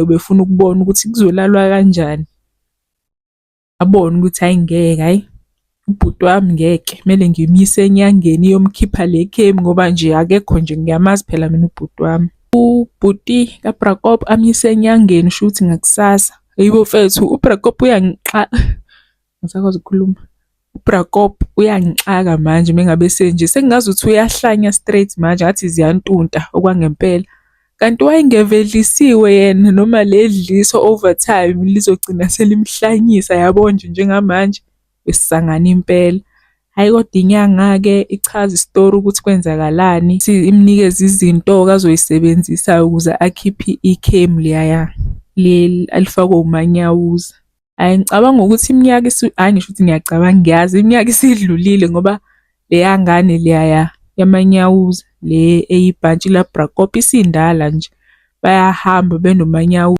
Ubefuna ukubona ukuthi kuzolalwa kanjani. Abone ukuthi hayi ngeke, hhayi ubhuti wami ngeke, kumele ngimyise enyangeni iyomkhipha le chemo ngoba nje akekho nje, ngiyamazi phela mina ubhuti wami. Ubhuti kaBrakop amyise enyangeni shuthi ngakusasa. Hayibo mfethu, uBrakop ngisakwazi ukukhuluma. UBrakop uyangixaka manje mengabe senje, sengingazuthi uyahlanya straight manje ngathi ziyantunta okwangempela. Kanti wayengevedlisiwe yena, noma ledliso overtime lizogcina selimhlanyisa yabo nje njengamanje besisangana impela. Hhayi kodwa inyanga-ke ichaza isitori ukuthi kwenzakalani, imnikeze izinto-ke azoyisebenzisa ukuze akhiphe ikhemu liyaya alifakwe umanyawuza. Hhayi ngicabanga ukuthi iminyaka hhayi ngisho ukuthi ngiyacabanga, ngiyazi iminyaka isidlulile ngoba leya ngane liyaya yamanyawuza le eyibhantshi laBrakop isindala nje, bayahamba benomanyawuza.